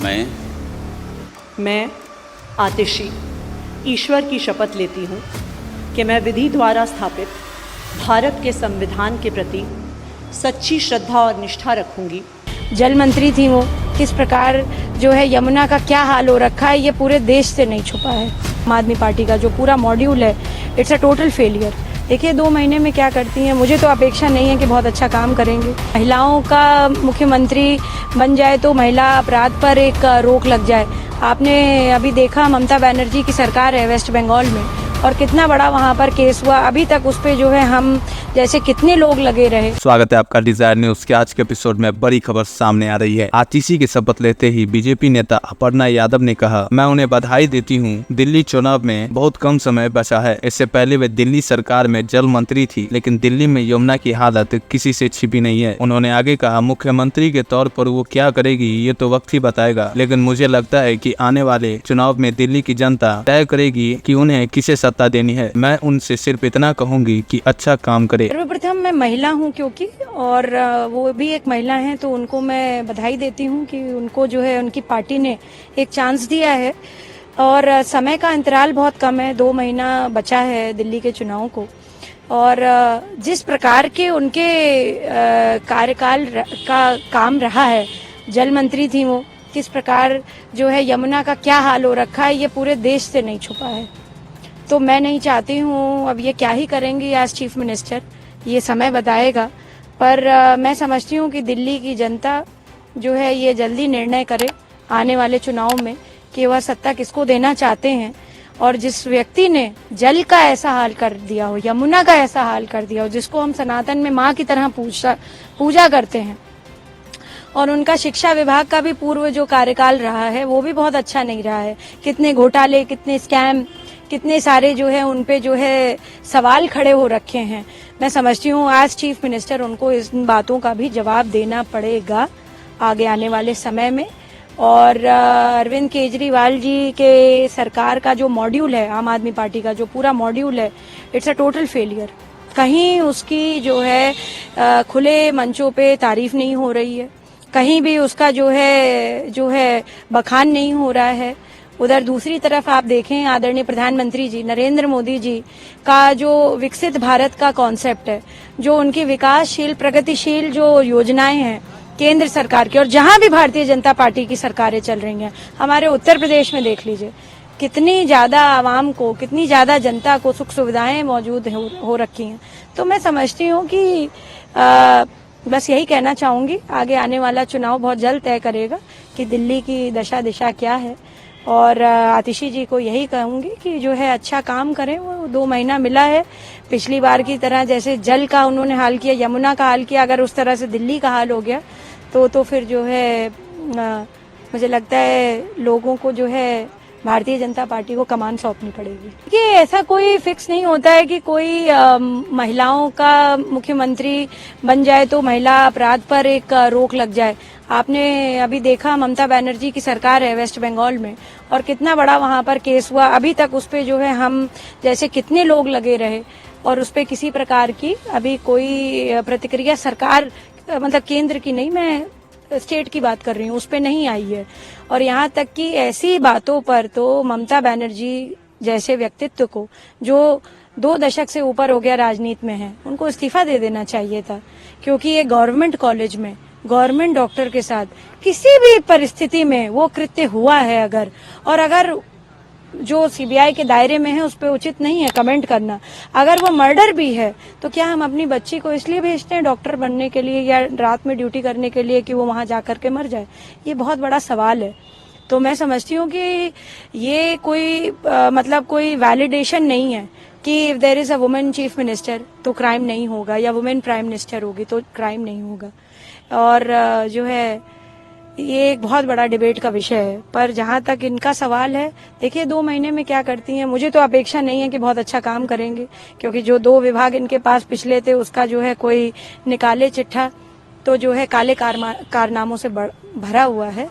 मैं आतिशी ईश्वर की शपथ लेती हूँ कि मैं विधि द्वारा स्थापित भारत के संविधान के प्रति सच्ची श्रद्धा और निष्ठा रखूंगी। जल मंत्री थी वो, किस प्रकार जो है यमुना का क्या हाल हो रखा है ये पूरे देश से नहीं छुपा है। आम आदमी पार्टी का जो पूरा मॉड्यूल है इट्स अ टोटल फेलियर। देखिए 2 महीने में क्या करती हैं, मुझे तो अपेक्षा नहीं है कि बहुत अच्छा काम करेंगे। महिलाओं का मुख्यमंत्री बन जाए तो महिला अपराध पर एक रोक लग जाए। आपने अभी देखा ममता बनर्जी की सरकार है वेस्ट बंगाल में और कितना बड़ा वहां पर केस हुआ, अभी तक उस पे जो है हम जैसे कितने लोग लगे रहे। स्वागत है आपका डिजायर न्यूज के आज के एपिसोड में। बड़ी खबर सामने आ रही है। आतिशी की शपथ लेते ही बीजेपी नेता अपर्णा यादव ने कहा, मैं उन्हें बधाई देती हूँ। दिल्ली चुनाव में बहुत कम समय बचा है। इससे पहले वे दिल्ली सरकार में जल मंत्री थी, लेकिन दिल्ली में यमुना की हालत किसी से छिपी नहीं है। उन्होंने आगे कहा, मुख्यमंत्री के तौर पर वो क्या करेगी ये तो वक्त ही बताएगा, लेकिन मुझे लगता है कि आने वाले चुनाव में दिल्ली की जनता तय करेगी कि उन्हें किसे सत्ता देनी है। मैं उनसे सिर्फ इतना कहूंगी कि अच्छा काम करे। सर्वप्रथम मैं महिला हूं क्योंकि, और वो भी एक महिला हैं, तो उनको मैं बधाई देती हूं कि उनको जो है उनकी पार्टी ने एक चांस दिया है। और समय का अंतराल बहुत कम है, 2 महीना बचा है दिल्ली के चुनाव को। और जिस प्रकार के उनके कार्यकाल का काम रहा है, जल मंत्री थी वो, किस प्रकार जो है यमुना का क्या हाल हो रखा है ये पूरे देश से नहीं छुपा है। तो मैं नहीं चाहती हूँ अब ये क्या ही करेंगी एज चीफ मिनिस्टर, ये समय बताएगा। पर मैं समझती हूँ कि दिल्ली की जनता जो है ये जल्दी निर्णय करे आने वाले चुनाव में कि वह सत्ता किसको देना चाहते हैं। और जिस व्यक्ति ने जल का ऐसा हाल कर दिया हो, यमुना का ऐसा हाल कर दिया हो, जिसको हम सनातन में माँ की तरह पूजा करते हैं, और उनका शिक्षा विभाग का भी पूर्व जो कार्यकाल रहा है वो भी बहुत अच्छा नहीं रहा है। कितने घोटाले, कितने स्कैम, कितने सारे जो है उन पे जो है सवाल खड़े हो रखे हैं। मैं समझती हूँ एज चीफ मिनिस्टर उनको इन बातों का भी जवाब देना पड़ेगा आगे आने वाले समय में। और अरविंद केजरीवाल जी के सरकार का जो मॉड्यूल है, आम आदमी पार्टी का जो पूरा मॉड्यूल है, इट्स अ टोटल फेलियर। कहीं उसकी जो है खुले मंचों पे तारीफ नहीं हो रही है, कहीं भी उसका जो है बखान नहीं हो रहा है। उधर दूसरी तरफ आप देखें, आदरणीय प्रधानमंत्री जी नरेंद्र मोदी जी का जो विकसित भारत का कॉन्सेप्ट है, जो उनकी विकासशील प्रगतिशील जो योजनाएं हैं केंद्र सरकार की, और जहां भी भारतीय जनता पार्टी की सरकारें चल रही हैं, हमारे उत्तर प्रदेश में देख लीजिए कितनी ज्यादा आवाम को, कितनी ज्यादा जनता को सुख सुविधाएं मौजूद हो रखी हैं। तो मैं समझती हूँ कि बस यही कहना चाहूंगी, आगे आने वाला चुनाव बहुत जल्द तय करेगा कि दिल्ली की दशा दिशा क्या है। और आतिशी जी को यही कहूंगी कि जो है अच्छा काम करें। वो 2 महीना मिला है, पिछली बार की तरह जैसे जल का उन्होंने हाल किया, यमुना का हाल किया, अगर उस तरह से दिल्ली का हाल हो गया तो फिर जो है मुझे लगता है लोगों को जो है भारतीय जनता पार्टी को कमान सौंपनी पड़ेगी। कि ऐसा कोई फिक्स नहीं होता है कि कोई महिलाओं का मुख्यमंत्री बन जाए तो महिला अपराध पर एक रोक लग जाए। आपने अभी देखा ममता बनर्जी की सरकार है वेस्ट बंगाल में और कितना बड़ा वहां पर केस हुआ, अभी तक उस पे जो है हम जैसे कितने लोग लगे रहे और उस पे किसी प्रकार की अभी कोई प्रतिक्रिया सरकार, मतलब केंद्र की नहीं, मैं स्टेट की बात कर रही हूँ, उस पे नहीं आई है। और यहाँ तक कि ऐसी बातों पर तो ममता बनर्जी जैसे व्यक्तित्व को, जो 2 दशक से ऊपर हो गया राजनीति में है, उनको इस्तीफा दे देना चाहिए था। क्योंकि ये गवर्नमेंट कॉलेज में गवर्नमेंट डॉक्टर के साथ किसी भी परिस्थिति में वो कृत्य हुआ है अगर जो सीबीआई के दायरे में है उस पर उचित नहीं है कमेंट करना। अगर वो मर्डर भी है तो क्या हम अपनी बच्ची को इसलिए भेजते हैं डॉक्टर बनने के लिए या रात में ड्यूटी करने के लिए कि वो वहां जाकर के मर जाए? ये बहुत बड़ा सवाल है। तो मैं समझती हूँ कि ये कोई मतलब कोई वैलिडेशन नहीं है कि if there is a women chief minister तो क्राइम नहीं होगा, या वुमेन प्राइम मिनिस्टर होगी तो क्राइम नहीं होगा। और जो है ये एक बहुत बड़ा डिबेट का विषय है। पर जहां तक इनका सवाल है, देखिए 2 महीने में क्या करती हैं, मुझे तो अपेक्षा नहीं है कि बहुत अच्छा काम करेंगे, क्योंकि जो 2 विभाग इनके पास पिछले थे उसका जो है कोई निकाले चिट्ठा तो जो है काले कारनामों से भरा हुआ है।